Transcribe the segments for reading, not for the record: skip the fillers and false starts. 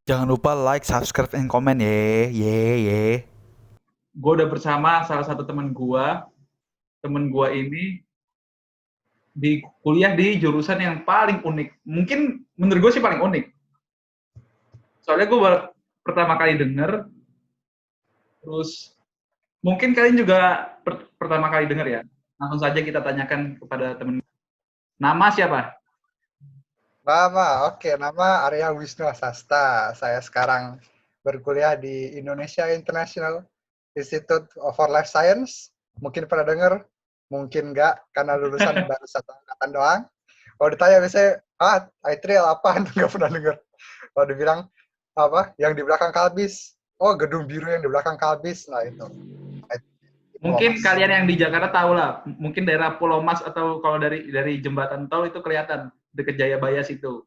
Jangan lupa like, subscribe, and komen ye, ye, ye. Gue udah bersama salah satu temen gue. Temen gue ini di kuliah di jurusan yang paling unik. Mungkin menurut gue sih paling unik. Soalnya gue pertama kali denger, terus mungkin kalian juga pertama kali denger ya. Langsung saja kita tanyakan kepada temen. Nama siapa? Nama Arya Wisnu Sasta. Saya sekarang berkuliah di Indonesia International Institute for Life Science. Mungkin pernah dengar, mungkin enggak, karena lulusan baru satu angkatan doang. Kalau ditanya biasanya, I3L apaan? Nggak pernah dengar. Kalau dibilang, apa, yang di belakang Kalbis. Oh, gedung biru yang di belakang Kalbis. Nah, itu Pulau Mungkin Mas. kalian yang di Jakarta tahu lah. Mungkin daerah Pulau Mas atau kalau dari jembatan tol itu kelihatan deket Jayabaya situ.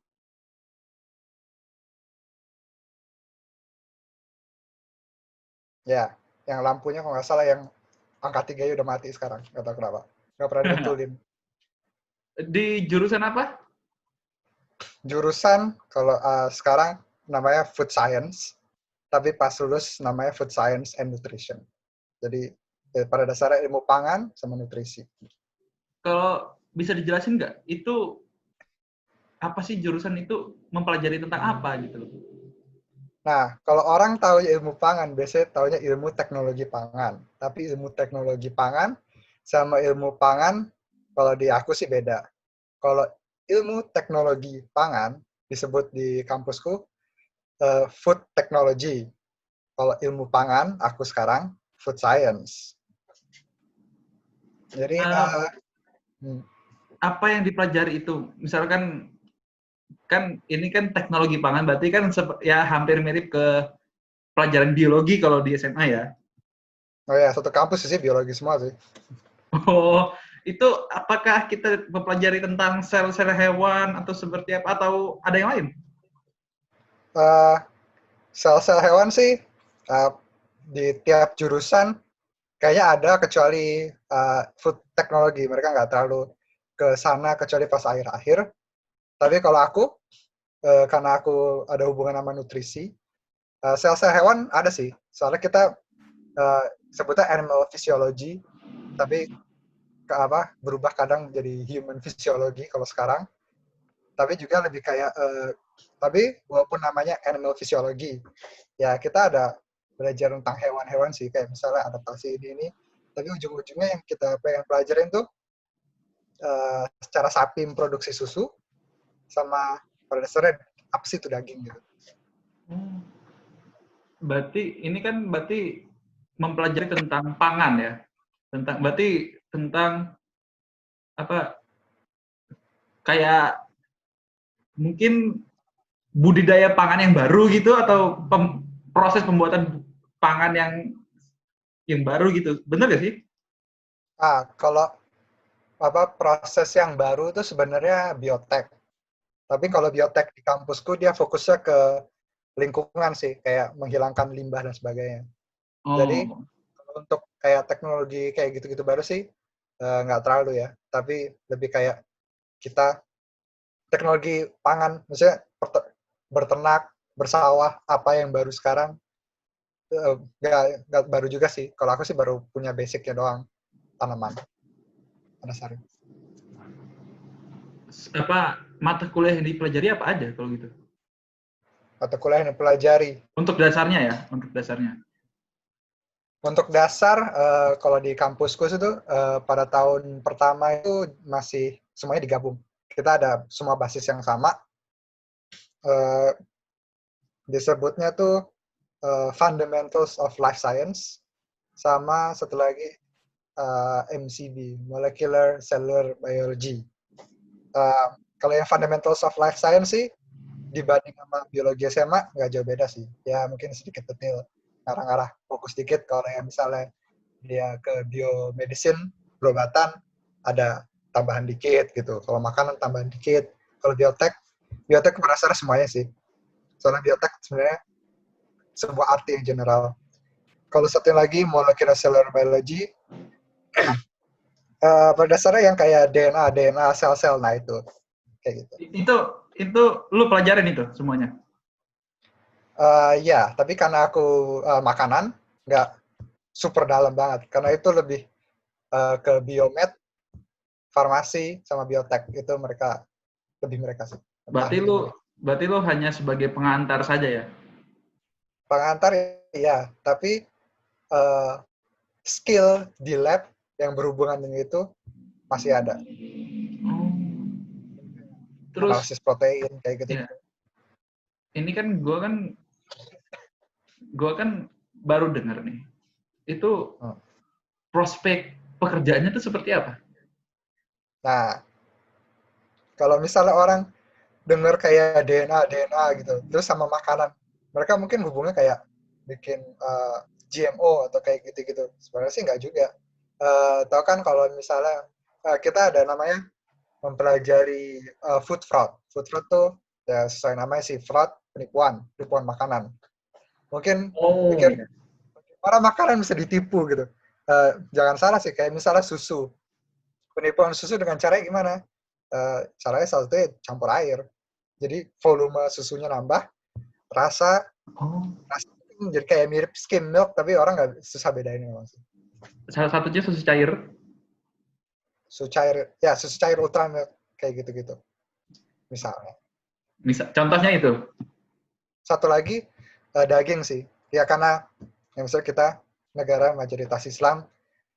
Ya, yang lampunya kalau nggak salah yang angka 3 udah mati sekarang. Nggak tahu kenapa. Nggak pernah dibetulin. Di jurusan apa? Jurusan kalau sekarang namanya Food Science, tapi pas lulus namanya Food Science and Nutrition. Jadi pada dasarnya ilmu pangan sama nutrisi. Kalau bisa dijelasin nggak, itu apa sih jurusan itu mempelajari tentang apa gitu loh? Nah, kalau orang tahu ilmu pangan, biasanya tahunya ilmu teknologi pangan. Tapi ilmu teknologi pangan sama ilmu pangan, kalau di aku sih beda. Kalau ilmu teknologi pangan disebut di kampusku food technology. Kalau ilmu pangan, aku sekarang food science. Jadi, Uh, apa yang dipelajari itu? Misalkan kan ini kan teknologi pangan, berarti kan ya hampir mirip ke pelajaran biologi kalau di SMA ya. oh ya, satu kampus sih biologi semua sih. Oh, itu apakah kita mempelajari tentang sel-sel hewan atau seperti apa atau ada yang lain? Uh, Sel-sel hewan sih di tiap jurusan kayaknya ada kecuali food teknologi. Mereka nggak terlalu ke sana kecuali pas akhir-akhir. Tapi kalau aku, karena aku ada hubungan sama nutrisi, sel-sel hewan ada sih. Soalnya kita sebutnya animal physiology, tapi berubah kadang jadi human physiology kalau sekarang. Tapi juga lebih kayak tapi walaupun namanya animal physiology, ya kita ada belajar tentang hewan-hewan sih, kayak misalnya adaptasi ini, tapi ujung-ujungnya yang kita pengen pelajarin tuh secara sapi memproduksi susu, sama pada dasarnya apa sih itu daging gitu. Oh, berarti mempelajari tentang pangan ya. Berarti tentang apa kayak mungkin budidaya pangan yang baru gitu atau proses pembuatan pangan yang baru gitu. Bener gak sih? Kalau proses yang baru itu sebenarnya biotek. Tapi kalau biotek di kampusku dia fokusnya ke lingkungan sih, kayak menghilangkan limbah dan sebagainya. Jadi Oh, untuk kayak teknologi kayak gitu-gitu baru sih nggak terlalu ya, tapi lebih kayak kita teknologi pangan, maksudnya berternak, bersawah, apa yang baru sekarang, nggak baru juga sih. Kalau aku sih baru punya basicnya doang, tanaman pada dasarnya. apa mata kuliah yang dipelajari apa aja kalau gitu? Mata kuliah yang dipelajari. Untuk dasarnya ya, untuk dasarnya. Untuk dasar, kalau di kampusku itu pada tahun pertama itu masih semuanya digabung. Kita ada semua basis yang sama. Uh, Disebutnya tuh Fundamentals of Life Science, sama satu lagi MCB, Molecular Cellular Biology. Kalau yang Fundamentals of Life Science sih, dibanding sama biologi SMA, nggak jauh beda sih. Ya mungkin sedikit detail, ngarah-ngarah fokus dikit. Kalau yang misalnya dia ke biomedicine, perobatan, ada tambahan dikit gitu. Kalau makanan tambahan dikit. Kalau biotek, biotek berdasar semuanya sih. Soalnya biotek sebenarnya sebuah arti yang general. Kalau satu lagi molecular cellular biology, pada dasarnya yang kayak DNA sel-sel, nah itu kayak gitu. Itu lu pelajarin itu semuanya. Ya, tapi karena aku makanan, nggak super dalam banget. Karena itu lebih ke biomed, farmasi, sama biotek. Itu mereka sih. Berarti Ahli di lu bidang. berarti lu hanya sebagai pengantar saja ya? Pengantar, ya. Tapi eh, skill di lab yang berhubungan dengan itu masih ada. Oh. Terus Analisis protein, kayak ya, gitu-gitu. ini kan gua kan baru dengar nih. Itu Hmm. prospek pekerjaannya itu seperti apa? Nah, kalau misalnya orang dengar kayak DNA gitu, terus sama makanan, mereka mungkin hubungnya kayak bikin GMO atau kayak gitu-gitu. Sebenarnya sih nggak juga. Tahu kan kalau misalnya kita ada namanya mempelajari food fraud. Food fraud tuh ya sesuai namanya sih fraud, penipuan makanan. Mungkin Oh pikir ya. orang makanan bisa ditipu gitu. Jangan salah sih, kayak misalnya susu. Penipuan susu dengan caranya gimana? Caranya salah satunya campur air. Jadi volume susunya nambah, rasa Oh, jadi kayak mirip skim milk, tapi orang nggak susah bedainnya memang sih. salah satunya susu cair. Susu cair ultra milk kayak gitu-gitu misalnya. Contohnya itu. Satu lagi daging sih, ya karena yang misalnya kita negara mayoritas Islam,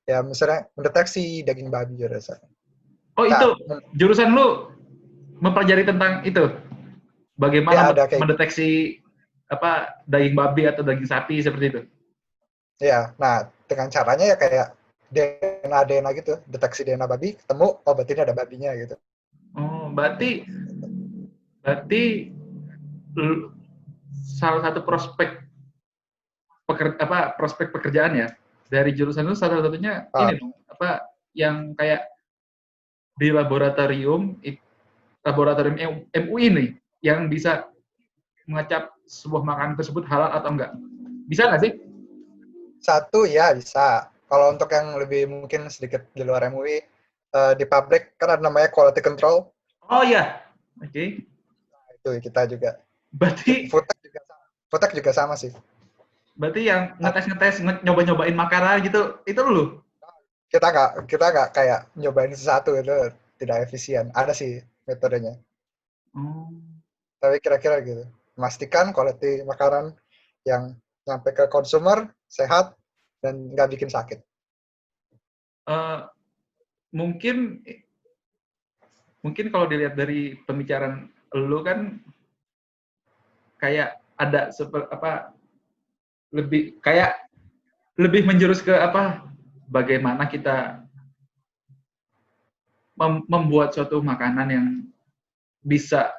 ya misalnya mendeteksi daging babi ya dasarnya. Oh Nah, itu jurusan lu mempelajari tentang itu. ya Bagaimana ada kayak gitu. mendeteksi apa daging babi atau daging sapi seperti itu. Ya, nah dengan caranya ya kayak DNA gitu, deteksi DNA babi, ketemu oh berarti ini ada babinya gitu. Oh, berarti berarti salah satu prospek pekerjaan ya dari jurusan itu salah satunya Ah, ini dong apa yang kayak di laboratorium MUI nih yang bisa mengecap sebuah makanan tersebut halal atau enggak. Bisa nggak sih? Satu ya bisa. Kalau untuk yang lebih mungkin sedikit di luar MUI, di pabrik kan ada namanya quality control. Oh ya. Oke. Okay. Itu kita juga. Berarti Foodtech juga sama sih. berarti yang Ada. ngetes-ngetes nyoba-nyobain makanan gitu itu lu. Kita nggak kayak nyobain sesuatu itu tidak efisien. Ada sih metodenya. Oh. Tapi kira-kira gitu. Memastikan quality makanan yang sampai ke konsumer sehat dan nggak bikin sakit. Uh, mungkin mungkin kalau dilihat dari pembicaraan lu kan kayak ada kayak lebih menjurus ke apa bagaimana kita membuat suatu makanan yang bisa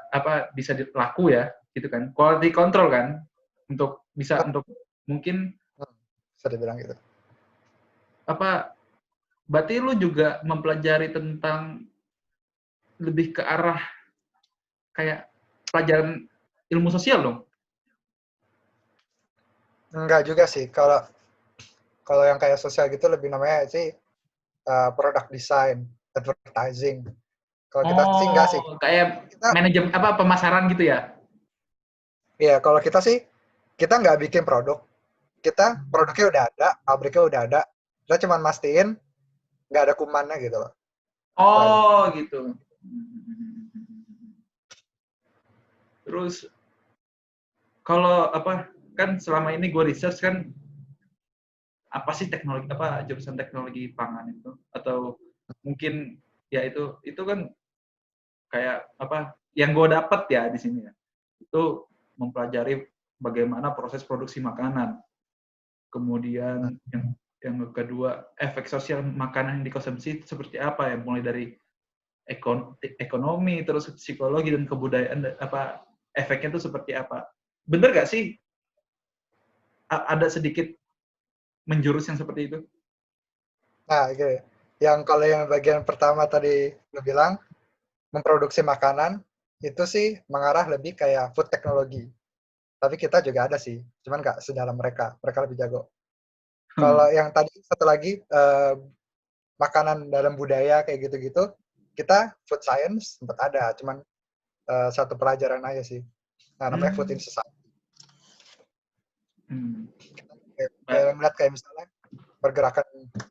laku ya gitu kan, quality control kan, untuk mungkin Bisa dibilang gitu. apa berarti lu juga mempelajari tentang lebih ke arah kayak pelajaran ilmu sosial dong. Enggak juga sih. Kalau kalau yang kayak sosial gitu lebih namanya sih product design, advertising. Kalau kita sih enggak sih. Oh, kayak Kita manajemen apa pemasaran gitu ya. ya kalau kita sih kita nggak bikin produk. Kita produknya udah ada, pabriknya udah ada. Kita cuma mastiin nggak ada kumannya gitu loh. Itu aja. Oh gitu. Terus kalau apa kan selama ini gue research kan apa sih teknologi apa jurusan teknologi pangan itu atau mungkin ya itu kan kayak apa yang gue dapet ya di sini ya itu mempelajari bagaimana proses produksi makanan, kemudian yang kedua efek sosial makanan yang dikonsumsi seperti apa ya, mulai dari ekonomi terus psikologi dan kebudayaan apa efeknya itu seperti apa. Bener gak sih ada sedikit menjurus yang seperti itu? Nah, gitu. Kalau yang bagian pertama tadi lo bilang, memproduksi makanan, itu sih mengarah lebih kayak food technology. Tapi kita juga ada sih, cuman nggak sedalam mereka. Mereka lebih jago. Kalau yang tadi satu lagi, makanan dalam budaya kayak gitu-gitu, kita food science sempat ada, cuman satu pelajaran aja sih. Nah, namanya food in Hmm. society. Hmm. Kayak ngeliat kayak misalnya pergerakan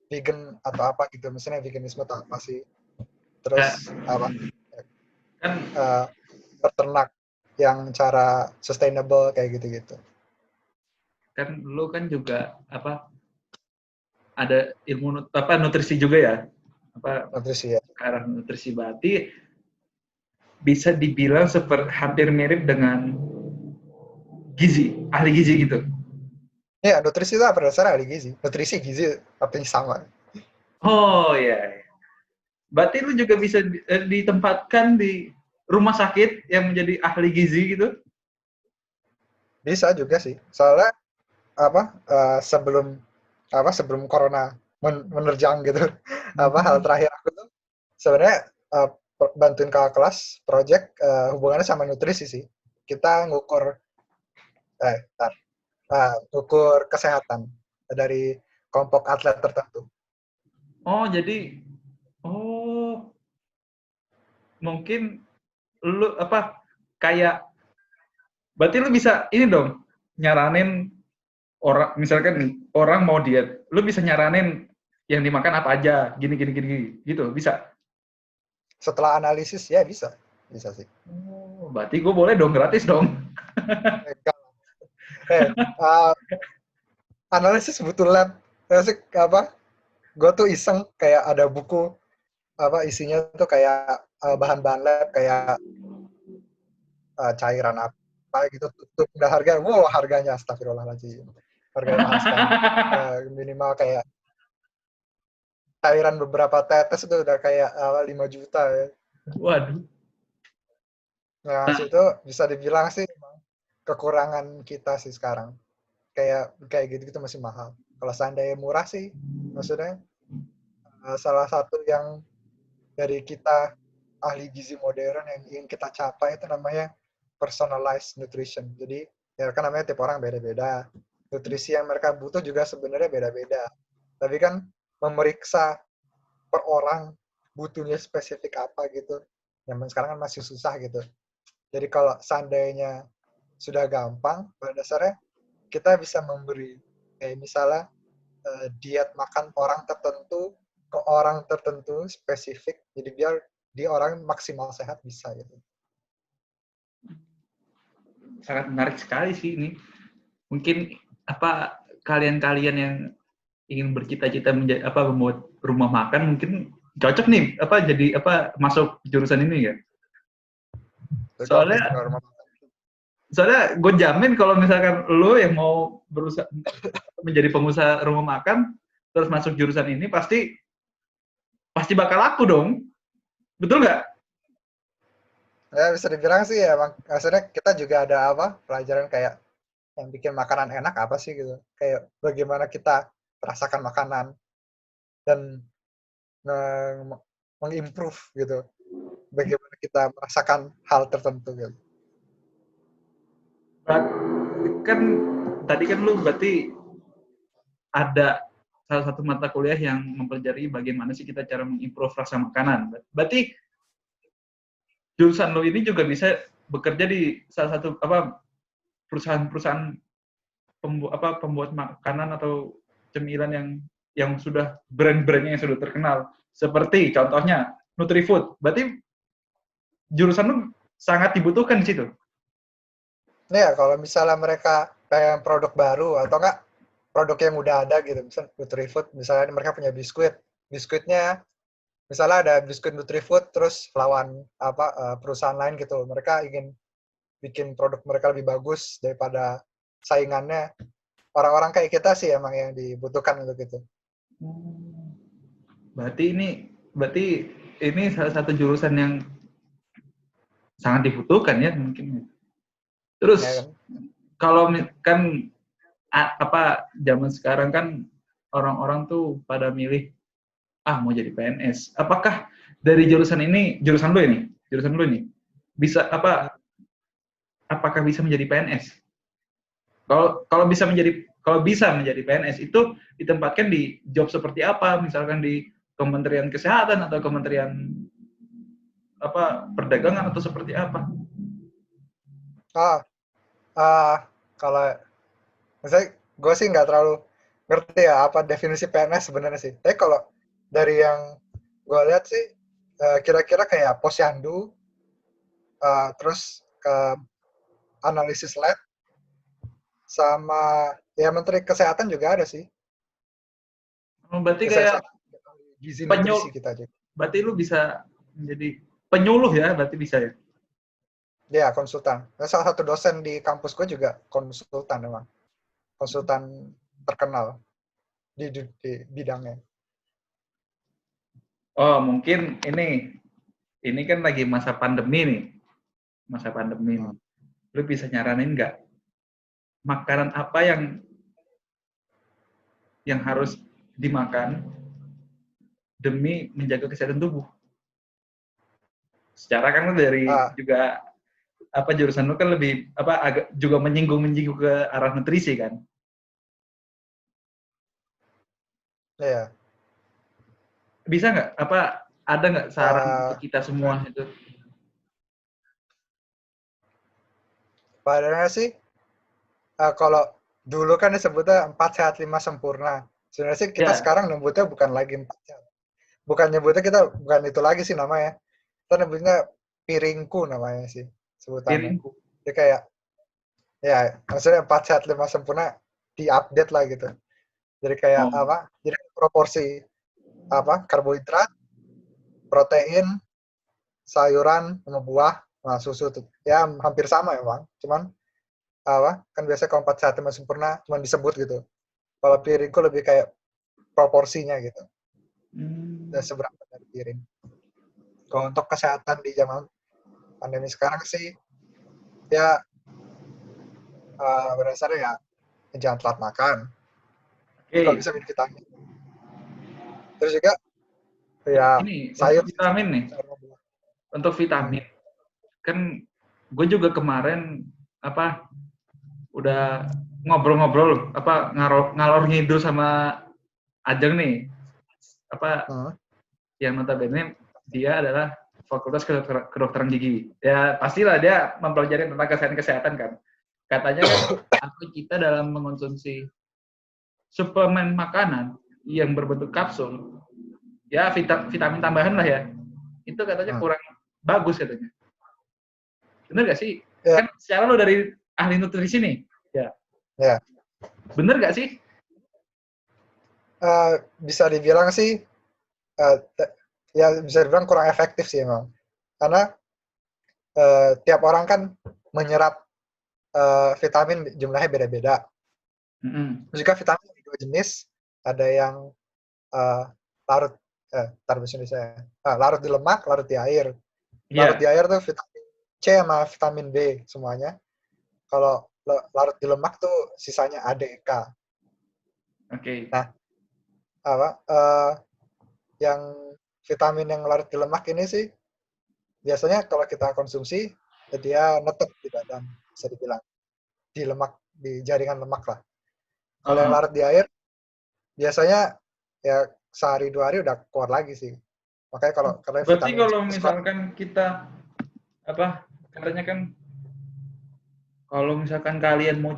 vegan atau apa gitu, misalnya veganisme atau apa sih, terus apa Kan peternak yang cara sustainable kayak gitu-gitu. kan lu kan juga apa ada ilmu nutrisi juga ya, apa Nutrisi ya. ke arah nutrisi, berarti bisa dibilang hampir mirip dengan ahli gizi gitu. Ya, nutrisi itu apa dasarnya ahli gizi. Nutrisi gizi artinya sama. Oh iya. Berarti lu juga bisa ditempatkan di rumah sakit yang menjadi ahli gizi gitu? Bisa juga sih. Soalnya apa sebelum corona menerjang gitu. Hal terakhir aku tuh sebenarnya bantuin kakak kelas project hubungannya sama nutrisi sih. Kita ngukur kesehatan dari kelompok atlet tertentu. Oh, jadi oh mungkin lu kayak berarti lu bisa ini dong nyaranin orang, misalkan orang mau diet, lu bisa nyaranin yang dimakan apa aja, gini gini gini gitu, bisa. Setelah analisis ya bisa sih. Oh, berarti gue boleh dong gratis dong. Analisis butuh lab. Gue tuh iseng kayak ada buku isinya tuh kayak bahan-bahan lab kayak cairan apa gitu, tuh udah harganya astagfirullahaladzim, harganya mahal sekali. Minimal kayak cairan beberapa tetes itu udah kayak 5 juta ya. Waduh. Nah situ bisa dibilang sih kekurangan kita sih sekarang, kayak gitu masih mahal. Kalau seandainya murah sih, maksudnya salah satu yang dari kita ahli gizi modern yang ingin kita capai itu namanya personalized nutrition. Jadi ya kan namanya tiap orang beda-beda. Nutrisi yang mereka butuh juga sebenarnya beda-beda. Tapi kan memeriksa per orang butuhnya spesifik apa gitu. Zaman sekarang kan masih susah gitu. Jadi kalau seandainya sudah gampang, pada dasarnya kita bisa memberi kayak misalnya diet makan orang tertentu ke orang tertentu spesifik. Jadi biar dia orang maksimal sehat bisa gitu. Sangat menarik sekali sih ini. Mungkin kalian-kalian yang ingin bercita-cita membuat rumah makan mungkin cocok nih jadi masuk jurusan ini ya. Soalnya gue jamin kalau misalkan lo yang mau berusaha menjadi pengusaha rumah makan terus masuk jurusan ini pasti bakal laku dong. Betul nggak? Ya bisa dibilang sih ya, maksudnya kita juga ada pelajaran kayak yang bikin makanan enak apa sih gitu. Kayak bagaimana kita merasakan makanan dan mengimprove gitu. Bagaimana kita merasakan hal tertentu gitu. Kan tadi kan lu berarti ada salah satu mata kuliah yang mempelajari bagaimana sih kita cara mengimprove rasa makanan. Berarti jurusan lo ini juga bisa bekerja di salah satu perusahaan-perusahaan pembuat makanan atau cemilan yang sudah brand-brandnya yang sudah terkenal. Seperti contohnya Nutrifood. Berarti jurusan lo sangat dibutuhkan di situ. Ya, kalau misalnya mereka pengen produk baru atau enggak produk yang udah ada gitu, misalnya Nutrifood, misalnya mereka punya biskuitnya, misalnya ada biskuit Nutrifood, terus lawan perusahaan lain gitu, mereka ingin bikin produk mereka lebih bagus daripada saingannya. Orang-orang kayak kita sih emang yang dibutuhkan untuk itu. Berarti ini salah satu jurusan yang sangat dibutuhkan ya mungkin. Terus ya, kalau kan zaman sekarang kan orang-orang tuh pada milih mau jadi PNS. Apakah dari jurusan lu ini bisa apakah bisa menjadi PNS? Kalau bisa menjadi PNS itu ditempatkan di job seperti apa? Misalkan di Kementerian Kesehatan atau Kementerian Perdagangan atau seperti apa? Kalau Misalnya gue sih nggak terlalu ngerti ya apa definisi PNS sebenarnya sih. Tapi kalau dari yang gue lihat sih kira-kira kayak posyandu, terus ke analisis lab, sama ya Menteri Kesehatan juga ada sih. Berarti kayak Kesehatan, gizi nutrisi penyul, kita aja. berarti lu bisa menjadi penyuluh ya, berarti bisa ya. Dia konsultan. Nah, salah satu dosen di kampus gue juga konsultan memang. Konsultan terkenal di bidangnya. Oh, mungkin ini kan lagi masa pandemi nih. Masa pandemi nih. Lu bisa nyaranin nggak makanan apa yang harus dimakan demi menjaga kesehatan tubuh? Secara kan lu dari Ah, juga apa jurusan lu kan lebih apa agak juga menyinggung ke arah nutrisi kan? iya. Bisa nggak? Apa ada nggak saran untuk kita semua itu? Padahal sih kalau dulu kan disebutnya 4 sehat 5 sempurna. Sebenarnya sih kita Ya, sekarang nyebutnya bukan lagi 4 sehat. Bukan nyebutnya kita bukan itu lagi sih namanya. Kita nyebutnya piringku namanya sih sebutannya. piringku. Jadi kayak ya maksudnya 4 sehat 5 sempurna diupdate lah gitu. Jadi kayak Oh. apa? Jadi proporsi apa? Karbohidrat, protein, sayuran, sama buah, nah susu tuh. Ya hampir sama emang. Cuman apa? Kan biasanya kalau 4 sehat 5 sempurna cuman disebut gitu. Kalau piringku lebih kayak proporsinya gitu. Dan Hmm. seberapa dari piring. Kalau untuk kesehatan di zaman pandemi sekarang sih, ya berdasarnya ya jangan telat makan. Jadi kalau Oke, bisa minum vitamin. Terus juga ya ini sayur untuk sih, vitamin nih, sayur sama buah. untuk vitamin kan gue juga kemarin apa udah ngobrol-ngobrol apa ngalor ngidul sama Ajeng nih apa Hmm. yang notabene dia adalah fakultas kedokteran gigi ya pastilah dia mempelajari tentang kesehatan kan katanya kan apa kita dalam mengonsumsi suplemen makanan yang berbentuk kapsul ya vitamin tambahan lah ya itu katanya Hmm. kurang bagus katanya bener gak sih Ya, kan secara lo dari ahli nutrisi nih ya ya. bener gak sih Bisa dibilang sih, ya bisa dibilang kurang efektif sih emang. Karena tiap orang kan menyerap vitamin jumlahnya beda-beda. Mm-mm. Juga vitamin ada dua jenis, ada yang eh, larut, taruh bahasa Indonesia, larut di lemak, larut di air. Larut Iya, di air tuh vitamin C sama vitamin B semuanya. Kalau larut di lemak tuh sisanya A, D, K. oke. Nah, apa, yang vitamin yang larut di lemak ini sih biasanya kalau kita konsumsi dia netep di badan, bisa dibilang di lemak, di jaringan lemak lah. Kalau yang Heeh. larut di air biasanya ya sehari 2 hari udah keluar lagi sih. Makanya kalau Berarti vitamin C kalau itu sebenarnya misalkan kita apa katanya kan kalau misalkan kalian mau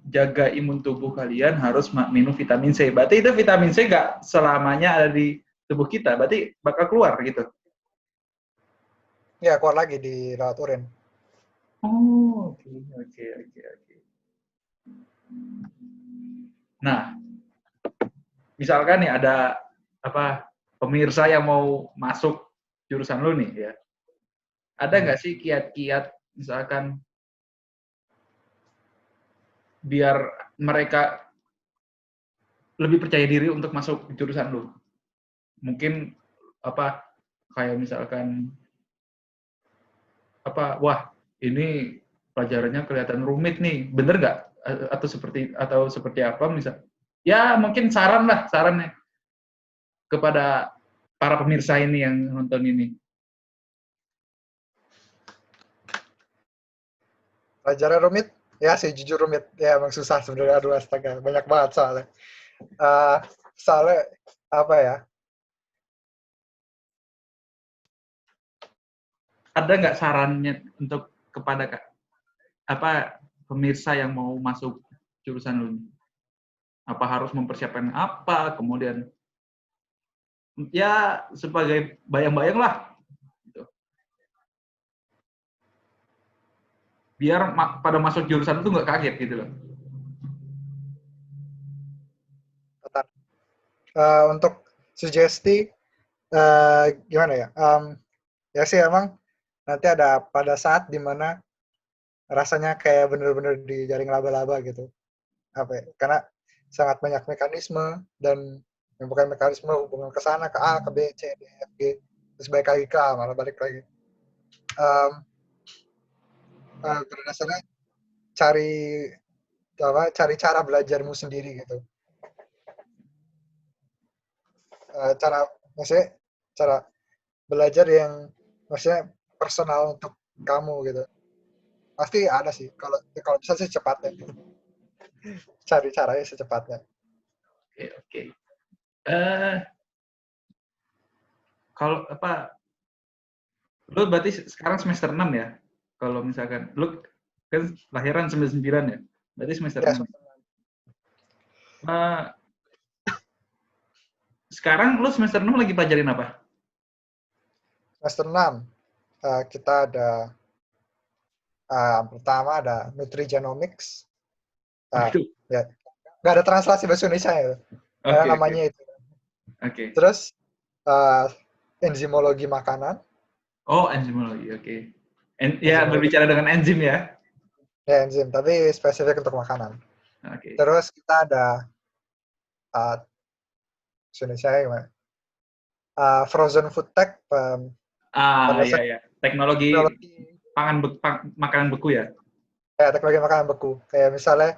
jaga imun tubuh kalian harus minum vitamin C. Berarti itu vitamin C nggak selamanya ada di tubuh kita. Berarti bakal keluar gitu. ya keluar lagi di lewat urin. Oh, oke, oke, oke, oke. Nah, misalkan nih ada apa pemirsa yang mau masuk jurusan lu nih ya. Ada Hmm. nggak sih kiat-kiat misalkan biar mereka lebih percaya diri untuk masuk jurusan lu? Mungkin apa kayak misalkan apa wah ini pelajarannya kelihatan rumit nih bener nggak atau seperti apa misal ya mungkin sarannya kepada para pemirsa ini yang nonton ini. Pelajaran rumit, ya sih jujur rumit. Ya emang susah sebenarnya, aduh astaga, banyak banget soalnya. Eh, soalnya apa ya? Ada nggak sarannya untuk kepada apa pemirsa yang mau masuk jurusan lu? Apa harus mempersiapkan apa? Kemudian ya sebagai bayang-bayang lah, gitu. Biar pada masuk jurusan itu nggak kaget gitu loh. Untuk sugesti, gimana ya? Ya sih emang nanti ada pada saat dimana rasanya kayak bener-bener dijaring laba-laba gitu. Apa ya? Karena sangat banyak mekanisme dan yang bukan mekanisme hubungan ke sana, ke A, ke B, C, D, F, G, terus balik lagi ke A, malah balik lagi. Pada dasarnya cari cari cara belajarmu sendiri gitu. Maksudnya cara belajar yang maksudnya personal untuk kamu gitu. Pasti ada sih. Kalau bisa sih cepatnya. Cari caranya secepatnya. Oke. Kalau lu berarti sekarang semester 6 ya? Kalau misalkan lu kan lahiran 99 ya? Berarti semester Ya, 6. Sekarang lu semester 6 lagi pelajarin apa? semester 6 kita ada pertama ada Nutrigenomics. Ya, nggak ada translasi bahasa Indonesia ya. Karena namanya itu. Oke. Terus enzimologi makanan. Oh, enzimologi. Oke. Ya, berbicara dengan enzim ya. Ya, enzim, tapi spesifik untuk makanan. Oke. Terus kita ada Indonesia gimana? Frozen food tech. Iya. Teknologi makanan beku ya. Ya, teknologi makanan beku. Kayak misalnya,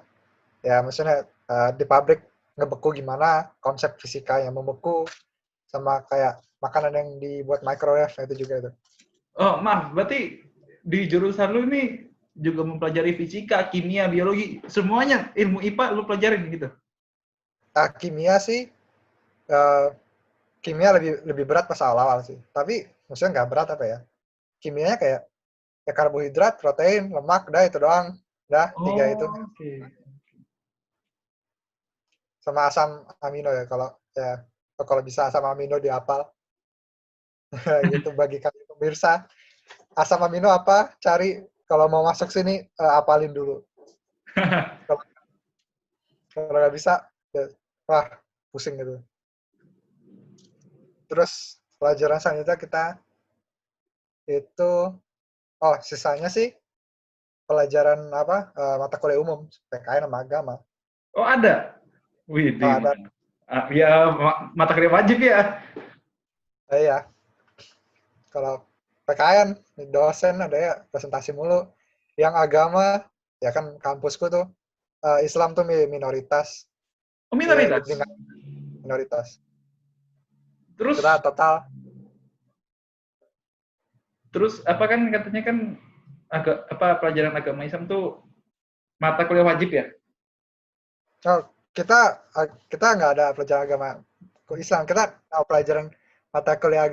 ya maksudnya di pabrik ngebeku gimana, konsep fisika yang membeku, sama kayak makanan yang dibuat microwave, itu juga itu. Oh, maaf, berarti di jurusan lu ini juga mempelajari fisika, kimia, biologi, semuanya ilmu IPA lu pelajarin gitu? Kimia sih, kimia lebih berat pas awal-awal sih. Tapi maksudnya nggak berat apa ya. Kimianya kayak ya karbohidrat, protein, lemak, udah itu doang. Udah, 3 itu. Oke. Sama asam amino ya, kalau bisa asam amino dihafal. Gitu bagi kalian pemirsa. Asam amino apa? Cari kalau mau masuk sini apalin dulu. Kalau nggak bisa, ya, wah pusing gitu. Terus pelajaran selanjutnya kita itu, sisanya sih pelajaran mata kuliah umum, PKN sama agama. Oh, ada? Wih, Ada. Ya, mata kuliah wajib ya? Iya. Kalau PKN, dosen ada ya presentasi mulu. Yang agama, ya kan kampusku tuh, Islam tuh minoritas. Oh, minoritas? Minoritas. Terus Kita total. Terus apa kan katanya kan pelajaran agama Islam tuh mata kuliah wajib ya? Oh, kita nggak ada pelajaran agama Islam. Kita pelajaran mata kuliah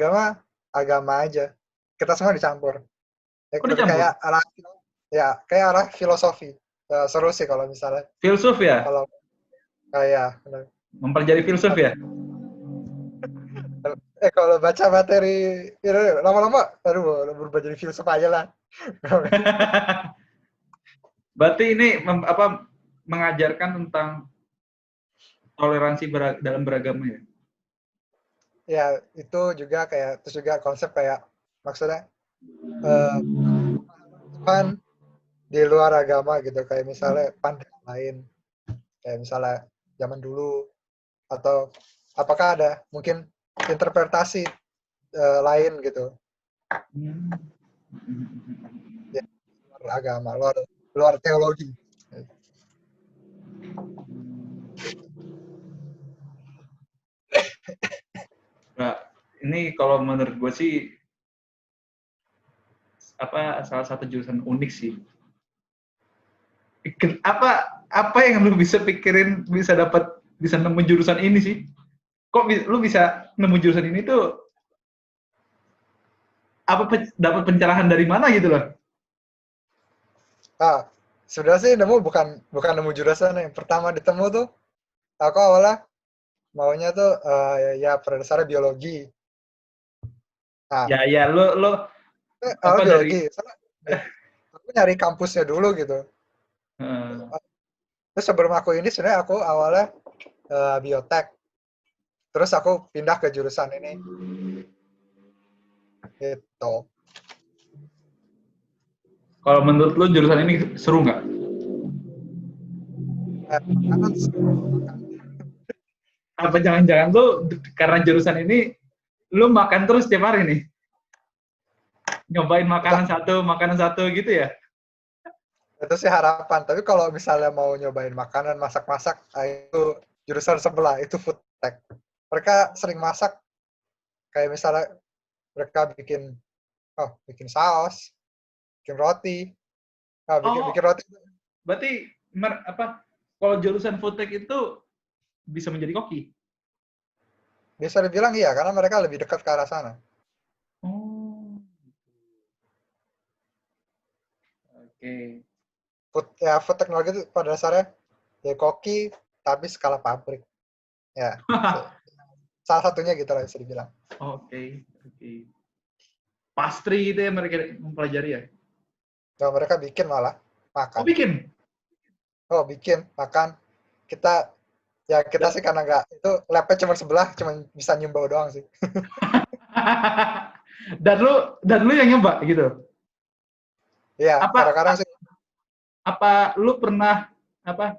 agama aja. Kita semua dicampur. Dicampur? Kayak arah filosofi. Seru sih kalau misalnya. Filsuf ya? Kalau kayak mempelajari filsuf ya? Kalau baca materi lama-lama, berubah jadi filsuf aja lah. Berarti ini mengajarkan tentang toleransi dalam beragama ya? Ya, itu juga terus juga konsep kayak maksudnya Tuhan di luar agama gitu, kayak misalnya pandangan lain, kayak misalnya zaman dulu, atau apakah ada mungkin interpretasi lain gitu. Ya, luar agama, luar teologi. Nah, ini kalau menurut gue sih salah satu jurusan unik sih. Apa yang lu bisa pikirin bisa nemu jurusan ini sih? Kok lu bisa nemu jurusan ini tuh? Dapat pencerahan dari mana gitu loh? sebenarnya sih nemu bukan nemu jurusan yang pertama ditemu tuh. Aku awalnya maunya tuh ya pada dasarnya biologi. Nah, Ya, lo awal apa dari biologi. Soalnya, aku nyari kampusnya dulu gitu. eh, Terus sebelum aku ini sebenarnya aku awalnya biotek. Terus aku pindah ke jurusan ini gitu. kalau menurut lo jurusan ini seru nggak? Makanan Apa jangan-jangan lo karena jurusan ini lo makan terus tiap hari nih? Nyobain makanan satu gitu ya? itu sih harapan. Tapi kalau misalnya mau nyobain makanan masak-masak, itu jurusan sebelah itu food tech. Mereka sering masak kayak misalnya mereka bikin saus, bikin roti, bikin Oh, roti. berarti apa? Kalau jurusan food tech itu bisa menjadi koki? Bisa dibilang iya karena mereka lebih dekat ke arah sana. Oh, oke. Food teknologi itu pada dasarnya ya koki tapi skala pabrik. Ya, salah satunya gitu lah bisa dibilang. Oke. Pastry itu ya mereka mempelajari ya? Nah, mereka bikin malah Oh, makan. bikin? Bikin makan. Kita sih karena nggak itu labnya cuma sebelah, cuma bisa nyimbau doang sih. Dan lu yang nyoba gitu? Iya, Apa kadang-kadang sih. apa lu pernah apa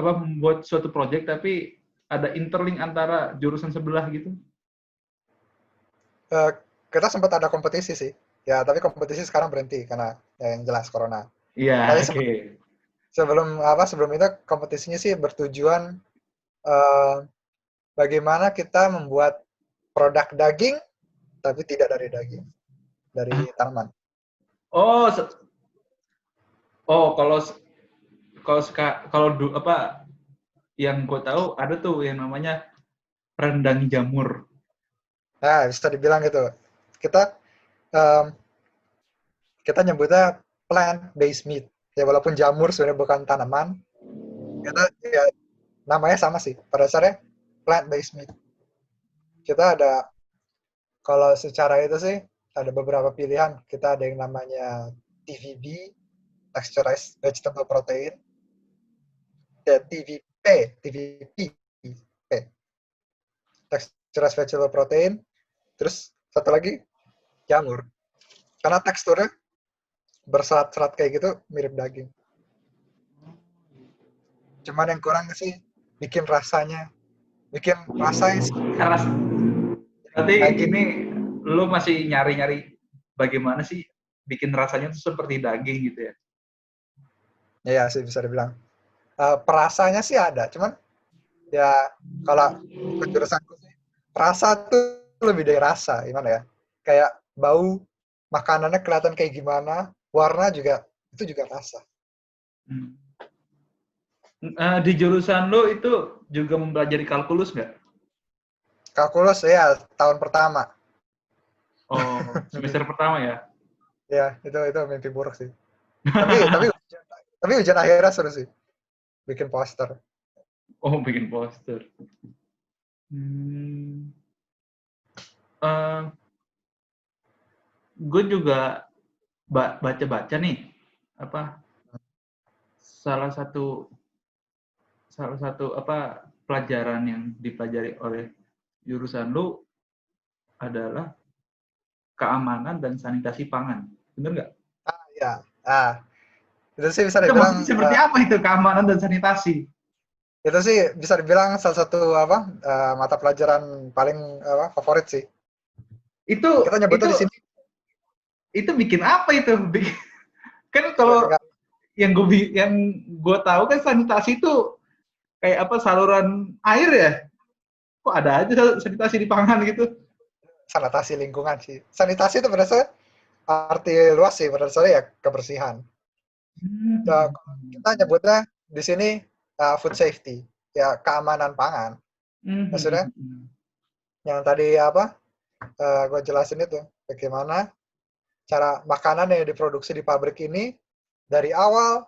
membuat suatu project tapi ada interlink antara jurusan sebelah gitu? eh, kita sempat ada kompetisi sih. Ya, tapi kompetisi sekarang berhenti karena ya, yang jelas corona. Iya, Tapi oke. sebelum itu kompetisinya sih bertujuan eh, bagaimana kita membuat produk daging tapi tidak dari daging, dari tanaman. Oh, oh kalau kalau apa yang gue tahu ada tuh yang namanya rendang jamur. Nah, bisa dibilang gitu. Kita em, kita nyebutnya plant based meat. Ya walaupun jamur sebenarnya bukan tanaman, kita ya namanya sama sih. Pada dasarnya plant based meat. Kita ada kalau secara itu sih ada beberapa pilihan. Kita ada yang namanya TVB, Texturized Vegetable Protein, dan TVP, Texturized Vegetable Protein. Terus satu lagi jamur. Karena teksturnya berserat-serat kayak gitu mirip daging. Cuman yang kurang sih bikin rasanya sih Karena berarti daging. ini lu masih nyari-nyari bagaimana sih bikin rasanya tuh seperti daging gitu ya? Ya sih bisa dibilang. Perasanya sih ada, cuman ya kalau ikut jurusanku sih, rasa tuh lebih dari rasa, gimana ya? Kayak bau makanannya kelihatan kayak gimana, warna juga itu juga rasa. Hmm. Di jurusan lu itu juga mempelajari kalkulus nggak? Kalkulus ya tahun pertama. Oh, mimpi, semester pertama ya? ya itu mimpi buruk sih. Tapi ujian akhirnya seru sih, bikin poster. Oh, bikin poster. Hmm. Gue juga baca-baca nih apa salah satu apa pelajaran yang dipelajari oleh jurusan lu adalah keamanan dan sanitasi pangan. Bener nggak? Ya, itu sih bisa Itu dibilang maksudnya seperti apa itu keamanan dan sanitasi? itu sih bisa dibilang salah satu mata pelajaran paling favorit sih. Itu Kita nyebutnya itu di sini itu bikin apa itu? Kan ya, kalau enggak yang gue tahu kan sanitasi itu kayak apa saluran air ya? Kok ada aja sanitasi di pangan gitu? sanitasi lingkungan sih. Sanitasi itu berdasarnya arti luas sih, berdasarnya ya kebersihan. Hmm. Kita nyebutnya di sini food safety, ya keamanan pangan. Maksudnya yang tadi gue jelasin itu bagaimana cara makanan yang diproduksi di pabrik ini dari awal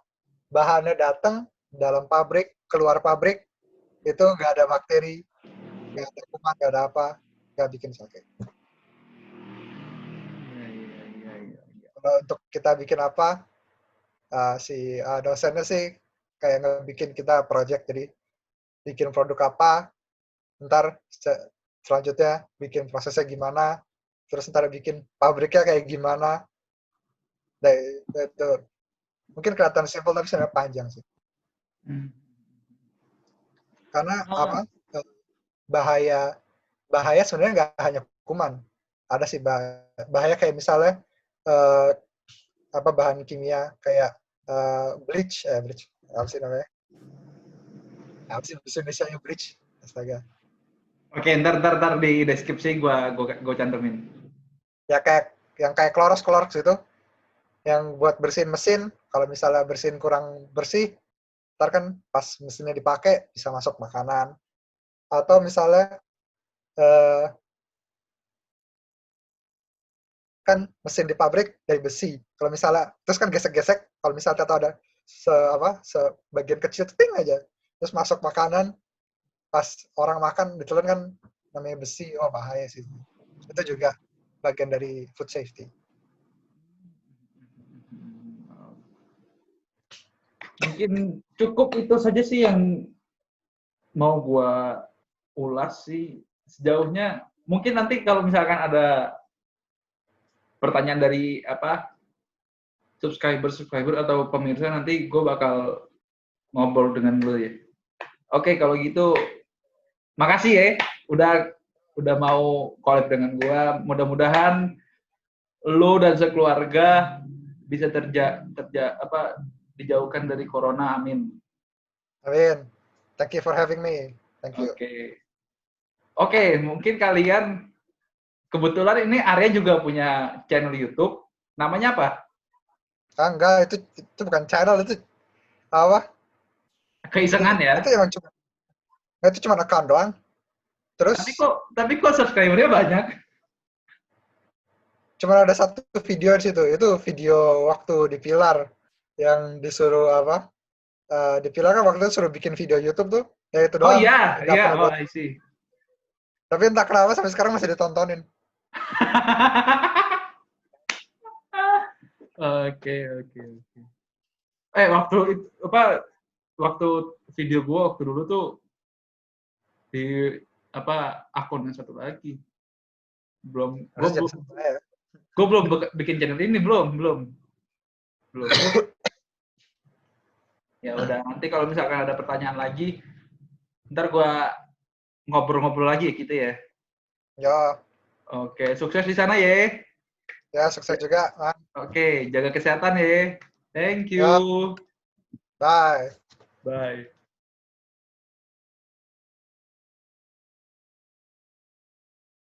bahannya datang dalam pabrik, keluar pabrik itu nggak ada bakteri, nggak ada kuman, nggak ada apa, nggak bikin sakit. Iya. Kalau untuk kita bikin apa, si dosennya sih kayak ngebikin kita project, jadi bikin produk apa, ntar selanjutnya bikin prosesnya gimana, terus ntar bikin pabriknya kayak gimana. Itu mungkin kelihatan simpel tapi sebenarnya panjang sih. Karena apa? Bahaya sebenarnya nggak hanya kuman. Ada sih bahaya kayak misalnya bahan kimia kayak bleach apa sih namanya? Apa sih bahasa Indonesianya bleach? Astaga. Oke, ntar di deskripsi gua cantumin. Ya kayak yang kayak Clorox itu yang buat bersihin mesin, kalau misalnya bersihin kurang bersih, ntar kan pas mesinnya dipakai bisa masuk makanan. Atau misalnya kan mesin di pabrik dari besi. Kalau misalnya terus kan gesek-gesek, kalau misalnya tahu ada sebagian kecil ting aja, terus masuk makanan, pas orang makan ditelan kan namanya besi, bahaya sih. Itu juga bagian dari food safety. Mungkin cukup itu saja sih yang mau gua ulas sih sejauhnya. Mungkin nanti kalau misalkan ada pertanyaan dari subscriber atau pemirsa, nanti gue bakal ngobrol dengan lu ya. Oke, kalau gitu makasih ya udah mau collab dengan gue. Mudah-mudahan lu dan sekeluarga bisa dijauhkan dari corona, amin. Amin. Thank you for having me. Thank you. Oke, mungkin kalian kebetulan ini Arya juga punya channel YouTube. Namanya apa? Enggak, itu bukan channel, itu apa? Keisengan ya. Itu cuma account doang. Terus tapi kok subscribernya banyak? Cuma ada satu video di situ. Itu video waktu di Pilar yang disuruh di Pilar kan waktu itu suruh bikin video YouTube tuh. Ya itu doang. Oh iya, I see. Tapi entah kenapa sampai sekarang masih ditontonin. Oke. Waktu video gua waktu dulu tuh di akun yang satu lagi. Gue belum bikin channel ini, belum. Ya udah, nanti kalau misalkan ada pertanyaan lagi, ntar gua ngobrol-ngobrol lagi gitu ya. Ya. Oke, sukses di sana ya. Ya, sukses juga, Man. Oke, jaga kesehatan ya. Thank you. Ya. Bye. Bye.